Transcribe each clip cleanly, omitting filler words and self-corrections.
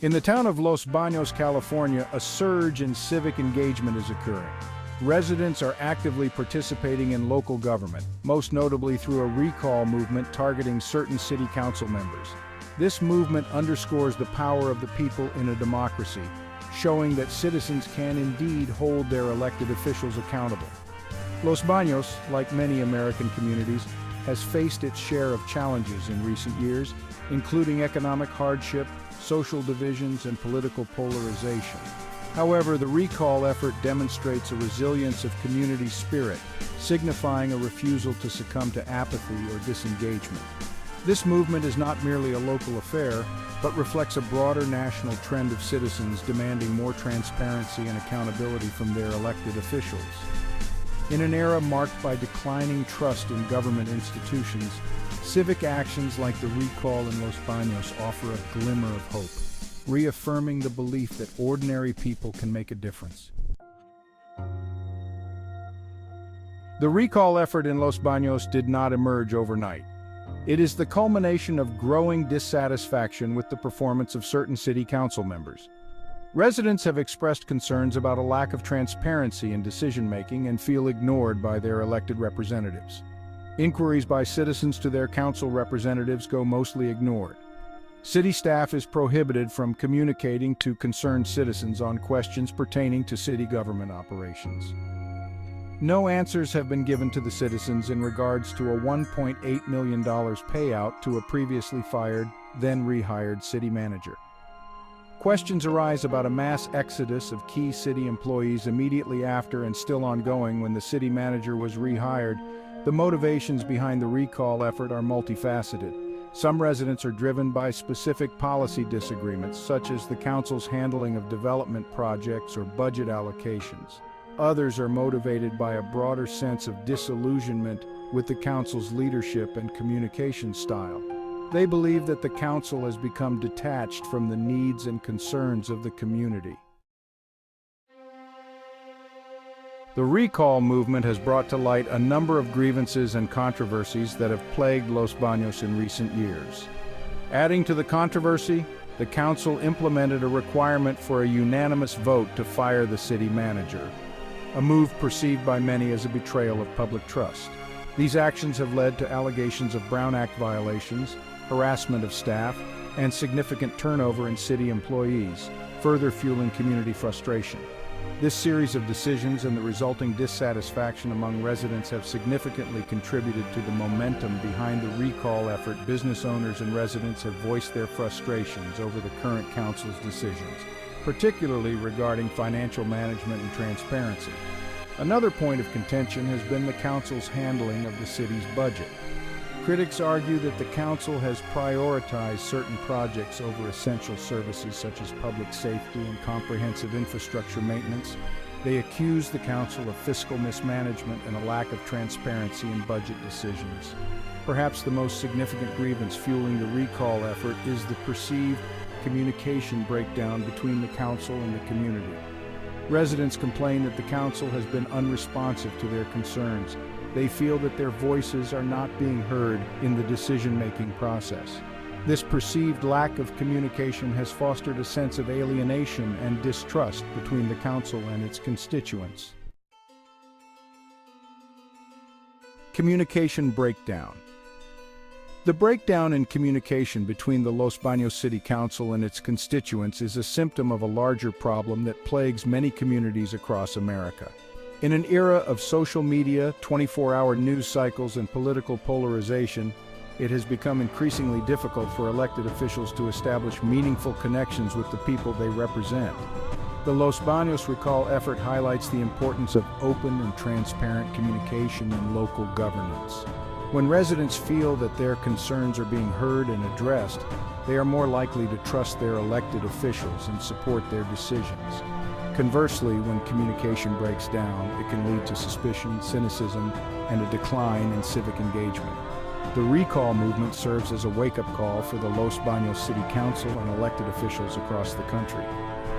In the town of Los Banos, California, a surge in civic engagement is occurring. Residents are actively participating in local government, most notably through a recall movement targeting certain city council members. This movement underscores the power of the people in a democracy, showing that citizens can indeed hold their elected officials accountable. Los Banos, like many American communities, has faced its share of challenges in recent years, including economic hardship, social divisions, and political polarization. However, the recall effort demonstrates a resilience of community spirit, signifying a refusal to succumb to apathy or disengagement. This movement is not merely a local affair, but reflects a broader national trend of citizens demanding more transparency and accountability from their elected officials. In an era marked by declining trust in government institutions, civic actions like the recall in Los Banos offer a glimmer of hope, reaffirming the belief that ordinary people can make a difference. The recall effort in Los Banos did not emerge overnight. It is the culmination of growing dissatisfaction with the performance of certain city council members. Residents have expressed concerns about a lack of transparency in decision-making and feel ignored by their elected representatives. Inquiries by citizens to their council representatives go mostly ignored. City staff is prohibited from communicating to concerned citizens on questions pertaining to city government operations. No answers have been given to the citizens in regards to a $1.8 million payout to a previously fired, then rehired city manager. Questions arise about a mass exodus of key city employees immediately after and still ongoing when the city manager was rehired. The motivations behind the recall effort are multifaceted. Some residents are driven by specific policy disagreements, such as the council's handling of development projects or budget allocations. Others are motivated by a broader sense of disillusionment with the council's leadership and communication style. They believe that the council has become detached from the needs and concerns of the community. The recall movement has brought to light a number of grievances and controversies that have plagued Los Banos in recent years. Adding to the controversy, the council implemented a requirement for a unanimous vote to fire the city manager, a move perceived by many as a betrayal of public trust. These actions have led to allegations of Brown Act violations, harassment of staff, and significant turnover in city employees, further fueling community frustration. This series of decisions and the resulting dissatisfaction among residents have significantly contributed to the momentum behind the recall effort. Business owners and residents have voiced their frustrations over the current council's decisions, particularly regarding financial management and transparency. Another point of contention has been the council's handling of the city's budget. Critics argue that the council has prioritized certain projects over essential services such as public safety and comprehensive infrastructure maintenance. They accuse the council of fiscal mismanagement and a lack of transparency in budget decisions. Perhaps the most significant grievance fueling the recall effort is the perceived communication breakdown between the council and the community. Residents complain that the council has been unresponsive to their concerns. They feel that their voices are not being heard in the decision-making process. This perceived lack of communication has fostered a sense of alienation and distrust between the council and its constituents. Communication breakdown. The breakdown in communication between the Los Banos City Council and its constituents is a symptom of a larger problem that plagues many communities across America. In an era of social media, 24-hour news cycles, and political polarization, it has become increasingly difficult for elected officials to establish meaningful connections with the people they represent. The Los Banos recall effort highlights the importance of open and transparent communication in local governance. When residents feel that their concerns are being heard and addressed, they are more likely to trust their elected officials and support their decisions. Conversely, when communication breaks down, it can lead to suspicion, cynicism, and a decline in civic engagement. The recall movement serves as a wake-up call for the Los Banos City Council and elected officials across the country.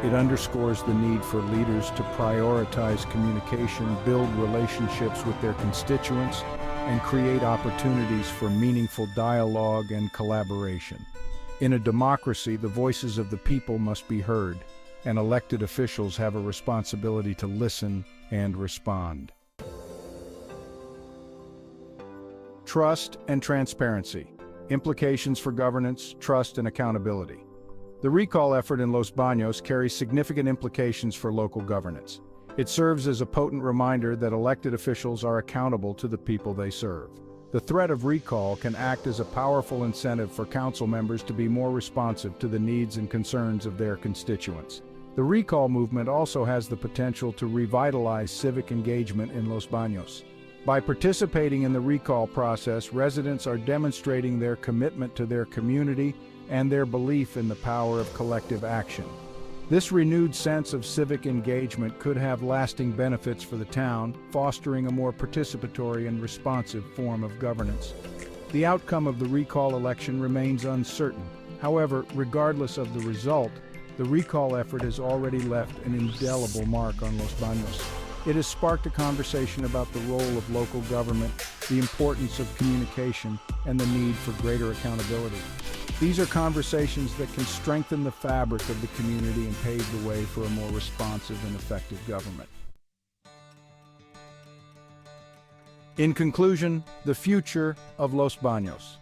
It underscores the need for leaders to prioritize communication, build relationships with their constituents, and create opportunities for meaningful dialogue and collaboration. In a democracy, the voices of the people must be heard, and elected officials have a responsibility to listen and respond. Trust and transparency. Implications for governance, trust, and accountability. The recall effort in Los Banos carries significant implications for local governance. It serves as a potent reminder that elected officials are accountable to the people they serve. The threat of recall can act as a powerful incentive for council members to be more responsive to the needs and concerns of their constituents. The recall movement also has the potential to revitalize civic engagement in Los Banos. By participating in the recall process, residents are demonstrating their commitment to their community and their belief in the power of collective action. This renewed sense of civic engagement could have lasting benefits for the town, fostering a more participatory and responsive form of governance. The outcome of the recall election remains uncertain. However, regardless of the result, the recall effort has already left an indelible mark on Los Banos. It has sparked a conversation about the role of local government, the importance of communication, and the need for greater accountability. These are conversations that can strengthen the fabric of the community and pave the way for a more responsive and effective government. In conclusion, the future of Los Banos.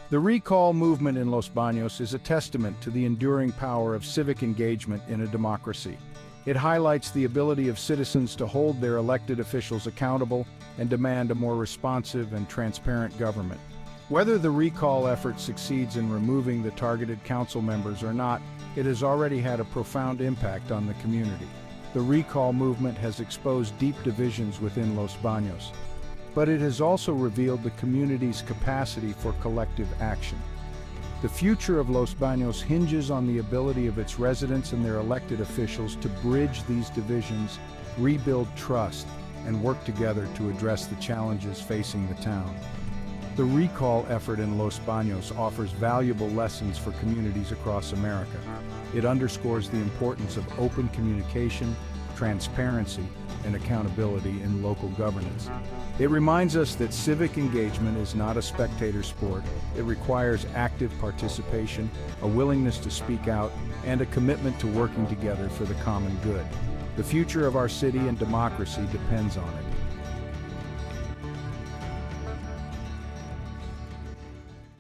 The recall movement in Los Banos is a testament to the enduring power of civic engagement in a democracy. It highlights the ability of citizens to hold their elected officials accountable and demand a more responsive and transparent government. Whether the recall effort succeeds in removing the targeted council members or not, it has already had a profound impact on the community. The recall movement has exposed deep divisions within Los Banos, but it has also revealed the community's capacity for collective action. The future of Los Banos hinges on the ability of its residents and their elected officials to bridge these divisions, rebuild trust, and work together to address the challenges facing the town. The recall effort in Los Banos offers valuable lessons for communities across America. It underscores the importance of open communication, transparency, and accountability in local governance. It reminds us that civic engagement is not a spectator sport. It requires active participation, a willingness to speak out, and a commitment to working together for the common good. The future of our city and democracy depends on it.